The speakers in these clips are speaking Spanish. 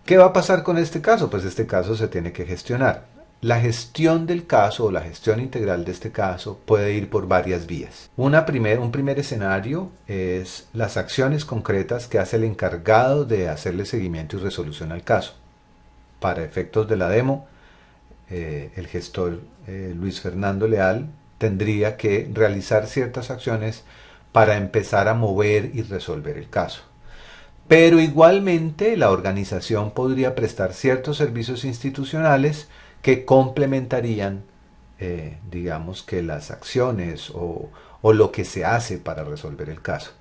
¿Qué va a pasar con este caso? Pues este caso se tiene que gestionar. La gestión del caso o la gestión integral de este caso puede ir por varias vías. Un primer escenario es las acciones concretas que hace el encargado de hacerle seguimiento y resolución al caso. Para efectos de la demo, el gestor Luis Fernando Leal tendría que realizar ciertas acciones para empezar a mover y resolver el caso. Pero igualmente la organización podría prestar ciertos servicios institucionales que complementarían, digamos que las acciones o lo que se hace para resolver el caso.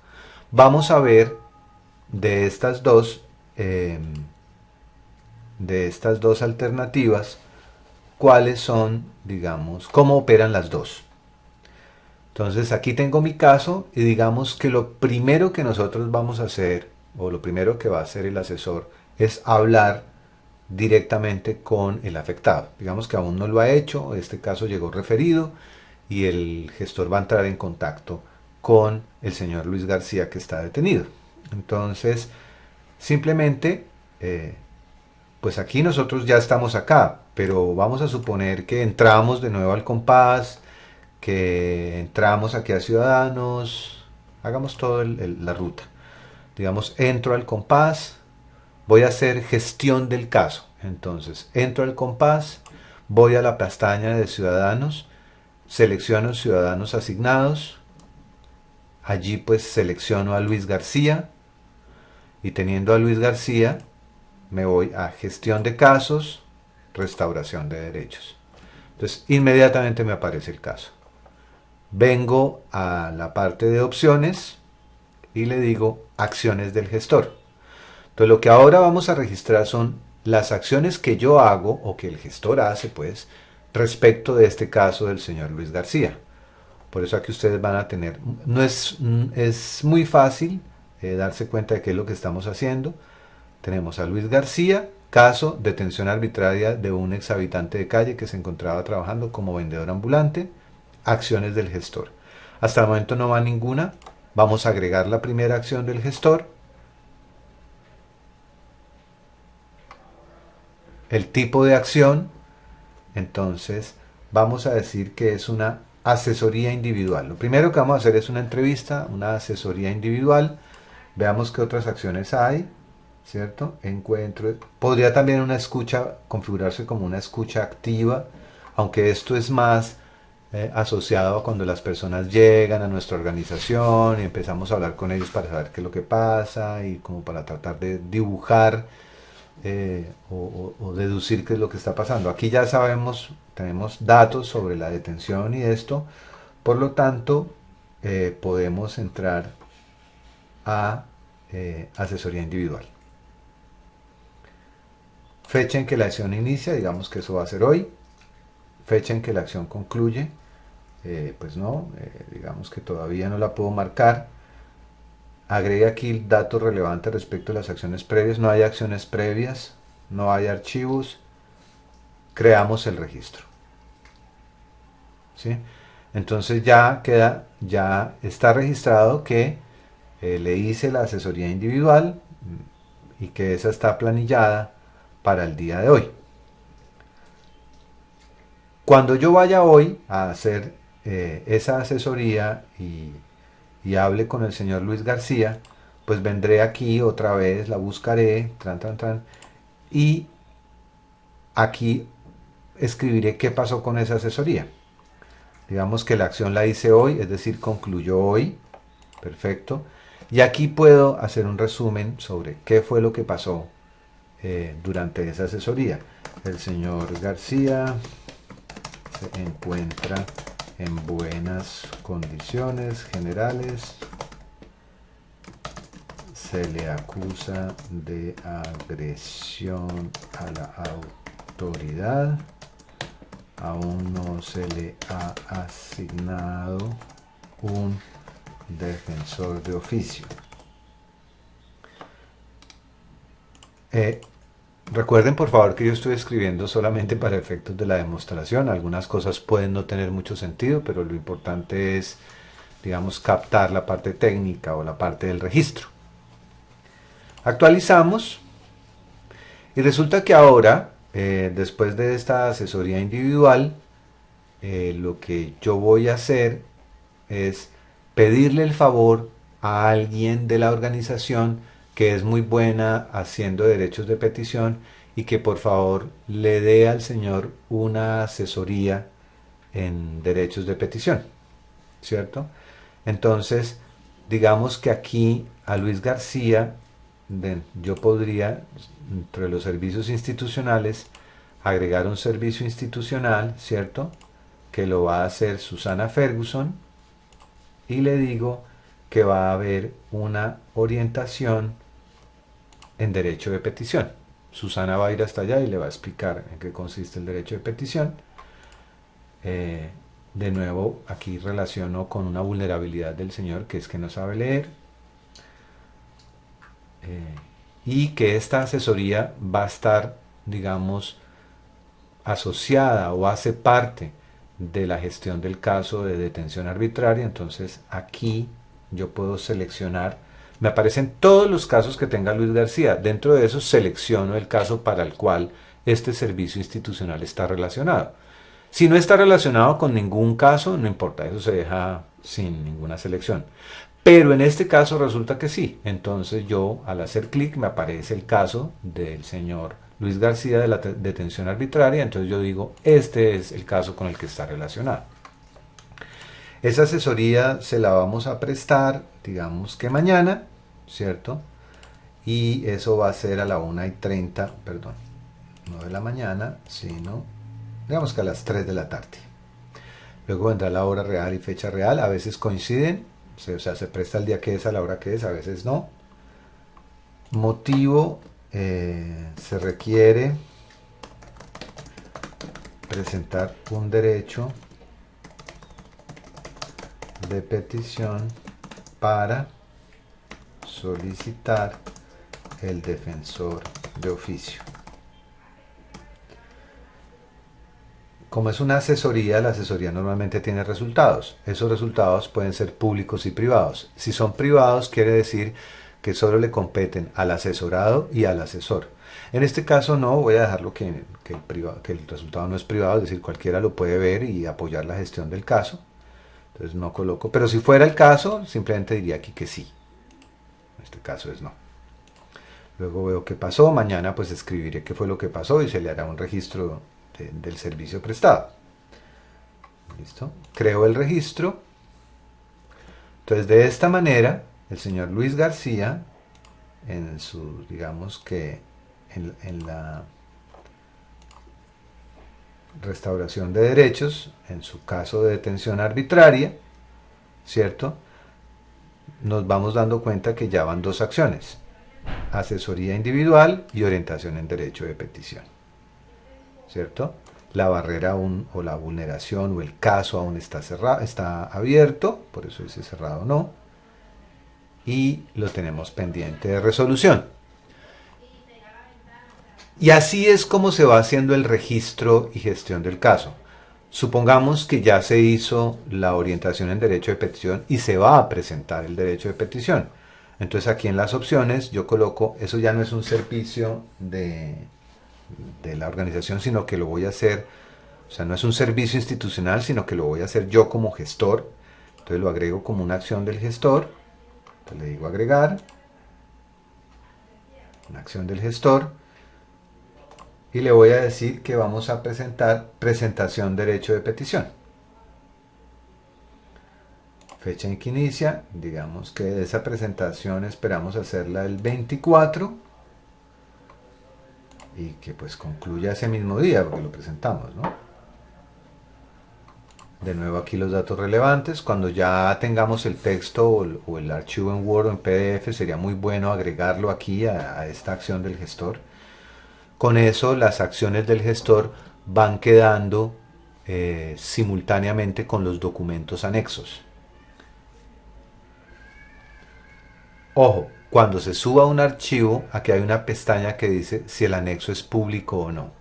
Vamos a ver de estas dos, eh, de estas dos alternativas cuáles son, digamos, cómo operan las dos. Entonces aquí tengo mi caso y digamos que lo primero que nosotros vamos a hacer, o lo primero que va a hacer el asesor, es hablar directamente con el afectado. Digamos que aún no lo ha hecho, este caso llegó referido y el gestor va a entrar en contacto con el señor Luis García que está detenido. Entonces, simplemente, pues aquí nosotros ya estamos acá, pero vamos a suponer que entramos de nuevo al compás, que entramos aquí a Ciudadanos, hagamos toda la ruta. Digamos, entro al compás, voy a hacer gestión del caso. Entonces, entro al compás, voy a la pestaña de Ciudadanos, selecciono Ciudadanos asignados, allí pues selecciono a Luis García y teniendo a Luis García me voy a gestión de casos, restauración de derechos. Entonces, inmediatamente me aparece el caso. Vengo a la parte de opciones y le digo acciones del gestor. Entonces lo que ahora vamos a registrar son las acciones que yo hago o que el gestor hace pues respecto de este caso del señor Luis García. Por eso aquí ustedes van a tener, no es, es muy fácil darse cuenta de qué es lo que estamos haciendo. Tenemos a Luis García, caso detención arbitraria de un ex habitante de calle que se encontraba trabajando como vendedor ambulante. Acciones del gestor. Hasta el momento no va ninguna. Vamos a agregar la primera acción del gestor. El tipo de acción. Entonces vamos a decir que es una asesoría individual. Lo primero que vamos a hacer es una entrevista, una asesoría individual. Veamos qué otras acciones hay. ¿Cierto? Encuentro. Podría también una escucha configurarse como una escucha activa, aunque esto es más asociado a cuando las personas llegan a nuestra organización y empezamos a hablar con ellos para saber qué es lo que pasa y como para tratar de dibujar o deducir qué es lo que está pasando. Aquí ya sabemos, tenemos datos sobre la detención y esto, por lo tanto podemos entrar a asesoría individual. Fecha en que la acción inicia, digamos que eso va a ser hoy. Fecha en que la acción concluye, pues no, digamos que todavía no la puedo marcar. Agregue aquí datos relevantes respecto a las acciones previas. No hay acciones previas, no hay archivos. Creamos el registro. ¿Sí? Entonces ya queda, ya está registrado que le hice la asesoría individual y que esa está planillada para el día de hoy. Cuando yo vaya hoy a hacer esa asesoría y hable con el señor Luis García, pues vendré aquí otra vez, la buscaré, y aquí escribiré qué pasó con esa asesoría. Digamos que la acción la hice hoy, es decir, concluyó hoy, perfecto. Y aquí puedo hacer un resumen sobre qué fue lo que pasó durante esa asesoría. El señor García se encuentra en buenas condiciones generales. Se le acusa de agresión a la autoridad. Aún no se le ha asignado un defensor de oficio. Recuerden por favor que yo estoy escribiendo solamente para efectos de la demostración. Algunas cosas pueden no tener mucho sentido, pero lo importante es, digamos, captar la parte técnica o la parte del registro. Actualizamos Y resulta que ahora, después de esta asesoría individual, lo que yo voy a hacer es pedirle el favor a alguien de la organización que es muy buena haciendo derechos de petición y que por favor le dé al señor una asesoría en derechos de petición, ¿cierto? Entonces, digamos que aquí a Luis García, yo podría, entre los servicios institucionales, agregar un servicio institucional, ¿cierto? Que lo va a hacer Susana Ferguson, y le digo que va a haber una orientación en derecho de petición. Susana va a ir hasta allá y le va a explicar en qué consiste el derecho de petición. De nuevo, aquí relaciono con una vulnerabilidad del señor, que es que no sabe leer. Y que esta asesoría va a estar, digamos, asociada o hace parte de la gestión del caso de detención arbitraria. Entonces aquí yo puedo seleccionar, me aparecen todos los casos que tenga Luis García. Dentro de eso selecciono el caso para el cual este servicio institucional está relacionado. Si no está relacionado con ningún caso, no importa, eso se deja sin ninguna selección. Pero en este caso resulta que sí. Entonces yo, al hacer clic, me aparece el caso del señor Luis García de la detención arbitraria. Entonces yo digo, este es el caso con el que está relacionado. Esa asesoría se la vamos a prestar, digamos que mañana, ¿cierto? Y eso va a ser a la 1:30, perdón, no de la mañana, sino, digamos que a las 3 de la tarde. Luego vendrá la hora real y fecha real, a veces coinciden, o sea, se presta el día que es a la hora que es, a veces no. Motivo, se requiere presentar un derecho de petición para solicitar el defensor de oficio. Como es una asesoría, la asesoría normalmente tiene resultados. Esos resultados pueden ser públicos y privados. Si son privados, quiere decir que solo le competen al asesorado y al asesor. En este caso no, voy a dejarlo que el resultado no es privado, es decir, cualquiera lo puede ver y apoyar la gestión del caso. Entonces no coloco, pero si fuera el caso, simplemente diría aquí que sí. En este caso es no. Luego veo qué pasó, mañana pues escribiré qué fue lo que pasó y se le hará un registro del servicio prestado. ¿Listo? Creo el registro. Entonces de esta manera, el señor Luis García, en su, digamos que en la restauración de derechos, en su caso de detención arbitraria, ¿cierto? Nos vamos dando cuenta que ya van dos acciones: asesoría individual y orientación en derecho de petición, ¿cierto? La barrera aún, o la vulneración o el caso aún está cerrado, está abierto, por eso dice cerrado o no, y lo tenemos pendiente de resolución. Y así es como se va haciendo el registro y gestión del caso. Supongamos que ya se hizo la orientación en derecho de petición y se va a presentar el derecho de petición. Entonces aquí en las opciones yo coloco, eso ya no es un servicio de la organización, sino que lo voy a hacer, o sea, no es un servicio institucional, sino que lo voy a hacer yo como gestor. Entonces lo agrego como una acción del gestor. Entonces le digo agregar, una acción del gestor, y le voy a decir que vamos a presentar presentación derecho de petición. Fecha en que inicia, digamos que esa presentación esperamos hacerla el 24 y que pues concluya ese mismo día porque lo presentamos, ¿no? De nuevo aquí los datos relevantes. Cuando ya tengamos el texto o el archivo en Word o en PDF, sería muy bueno agregarlo aquí a esta acción del gestor. Con eso las acciones del gestor van quedando simultáneamente con los documentos anexos. Ojo, cuando se suba un archivo, aquí hay una pestaña que dice si el anexo es público o no.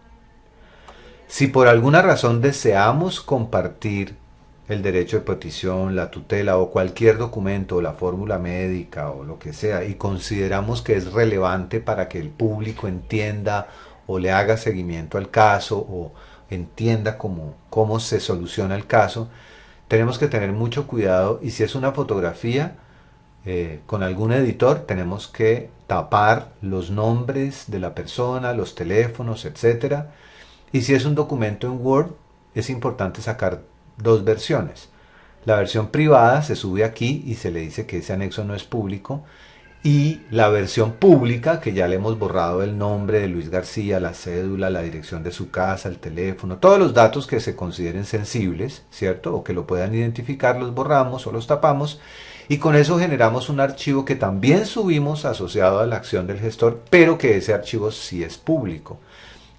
Si por alguna razón deseamos compartir el derecho de petición, la tutela o cualquier documento, o la fórmula médica o lo que sea, y consideramos que es relevante para que el público entienda o le haga seguimiento al caso o entienda cómo se soluciona el caso, tenemos que tener mucho cuidado y si es una fotografía con algún editor tenemos que tapar los nombres de la persona, los teléfonos, etcétera. Y si es un documento en Word, es importante sacar dos versiones. La versión privada se sube aquí y se le dice que ese anexo no es público. Y la versión pública, que ya le hemos borrado el nombre de Luis García, la cédula, la dirección de su casa, el teléfono, todos los datos que se consideren sensibles, ¿cierto? O que lo puedan identificar, los borramos o los tapamos. Y con eso generamos un archivo que también subimos asociado a la acción del gestor, pero que ese archivo sí es público.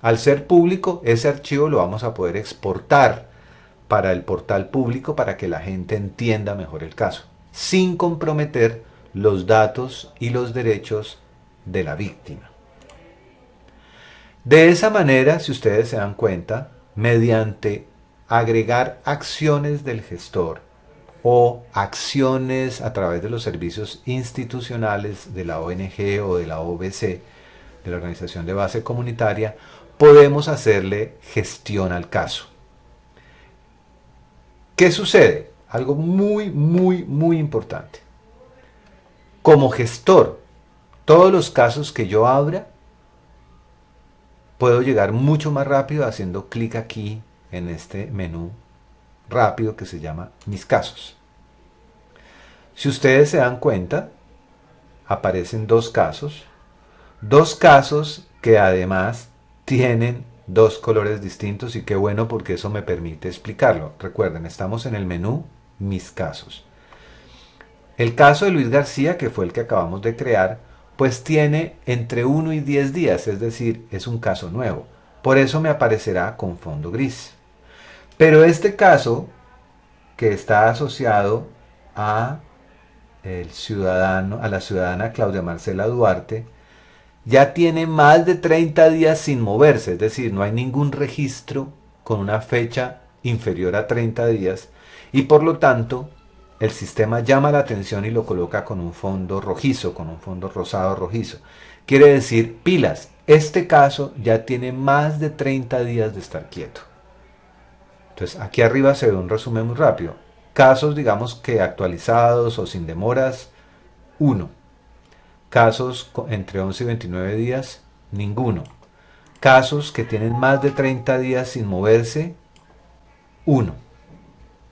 Al ser público, ese archivo lo vamos a poder exportar para el portal público para que la gente entienda mejor el caso, sin comprometer los datos y los derechos de la víctima. De esa manera, si ustedes se dan cuenta, mediante agregar acciones del gestor o acciones a través de los servicios institucionales de la ONG o de la OBC, de la Organización de Base Comunitaria, podemos hacerle gestión al caso. ¿Qué sucede? Algo muy importante. Como gestor, todos los casos que yo abra, puedo llegar mucho más rápido haciendo clic aquí en este menú rápido que se llama Mis casos. Si ustedes se dan cuenta, aparecen dos casos que además tienen dos colores distintos y qué bueno porque eso me permite explicarlo. Recuerden, estamos en el menú Mis casos. El caso de Luis García, que fue el que acabamos de crear, pues tiene entre 1 y 10 días, es decir, es un caso nuevo. Por eso me aparecerá con fondo gris. Pero este caso, que está asociado a la ciudadana Claudia Marcela Duarte, ya tiene más de 30 días sin moverse, es decir, no hay ningún registro con una fecha inferior a 30 días y por lo tanto el sistema llama la atención y lo coloca con un fondo rojizo, con un fondo rosado rojizo. Quiere decir, pilas, este caso ya tiene más de 30 días de estar quieto. Entonces aquí arriba se ve un resumen muy rápido. Casos, digamos que actualizados o sin demoras, 1. Casos entre 11 y 29 días, ninguno. Casos que tienen más de 30 días sin moverse, 1.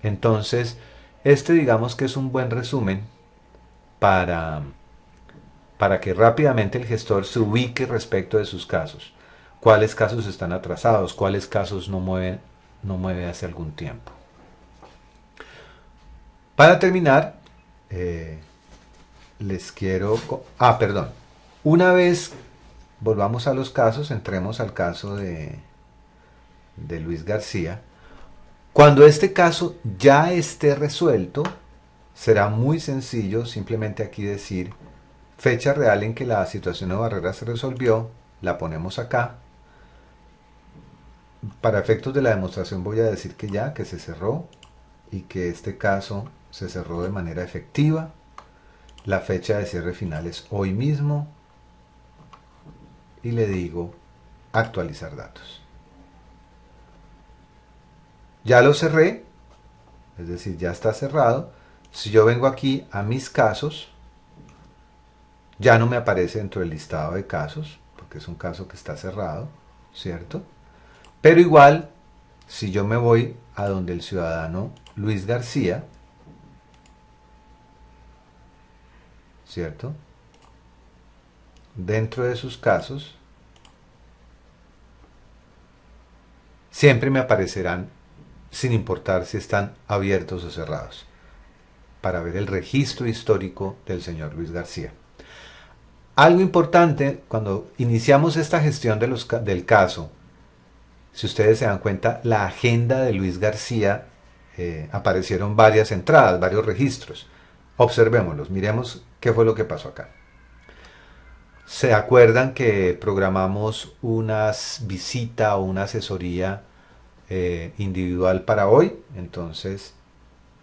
Entonces, digamos que es un buen resumen para que rápidamente el gestor se ubique respecto de sus casos. ¿Cuáles casos están atrasados? ¿Cuáles casos no mueve hace algún tiempo? Para terminar, les quiero... perdón. Una vez volvamos a los casos, entremos al caso de Luis García. Cuando este caso ya esté resuelto, será muy sencillo simplemente aquí decir fecha real en que la situación de barrera se resolvió, la ponemos acá. Para efectos de la demostración voy a decir que se cerró y que este caso se cerró de manera efectiva. La fecha de cierre final es hoy mismo y le digo actualizar datos. Ya lo cerré, es decir, ya está cerrado. Si yo vengo aquí a mis casos, ya no me aparece dentro del listado de casos, porque es un caso que está cerrado, ¿cierto? Pero igual, si yo me voy a donde el ciudadano Luis García, ¿cierto? Dentro de sus casos, siempre me aparecerán sin importar si están abiertos o cerrados, para ver el registro histórico del señor Luis García. Algo importante, cuando iniciamos esta gestión del caso, si ustedes se dan cuenta, la agenda de Luis García, aparecieron varias entradas, varios registros. Observémoslos, miremos qué fue lo que pasó acá. ¿Se acuerdan que programamos una visita o una asesoría individual para hoy? Entonces,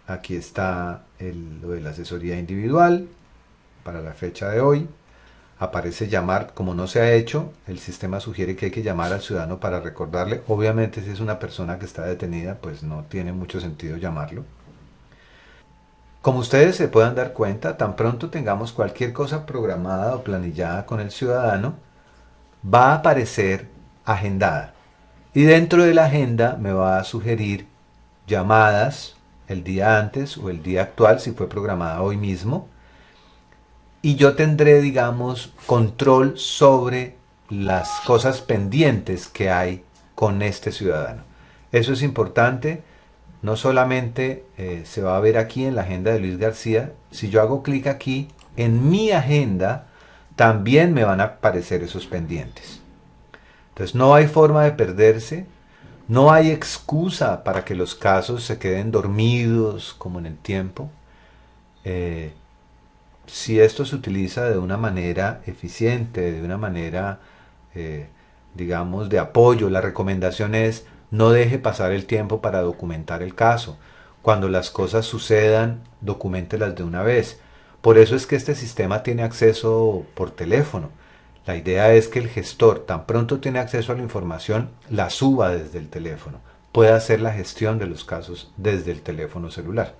aquí está lo de la asesoría individual para la fecha de hoy. aparece llamar. Como no se ha hecho, el sistema sugiere que hay que llamar al ciudadano para recordarle. Obviamente, si es una persona que está detenida, pues no tiene mucho sentido llamarlo. Como ustedes se puedan dar cuenta, tan pronto tengamos cualquier cosa programada o planillada con el ciudadano, va a aparecer agendada. Y dentro de la agenda me va a sugerir llamadas el día antes o el día actual, si fue programada hoy mismo. Y yo tendré, digamos, control sobre las cosas pendientes que hay con este ciudadano. Eso es importante. No solamente se va a ver aquí en la agenda de Luis García, si yo hago clic aquí, en mi agenda también me van a aparecer esos pendientes. Entonces no hay forma de perderse, no hay excusa para que los casos se queden dormidos como en el tiempo. Eh, si esto se utiliza de una manera eficiente, de una manera, eh, digamos, de apoyo, la recomendación es no deje pasar el tiempo para documentar el caso. Cuando las cosas sucedan, documéntelas de una vez. Por eso es que este sistema tiene acceso por teléfono. La idea es que el gestor, tan pronto tiene acceso a la información, la suba desde el teléfono. Puede hacer la gestión de los casos desde el teléfono celular.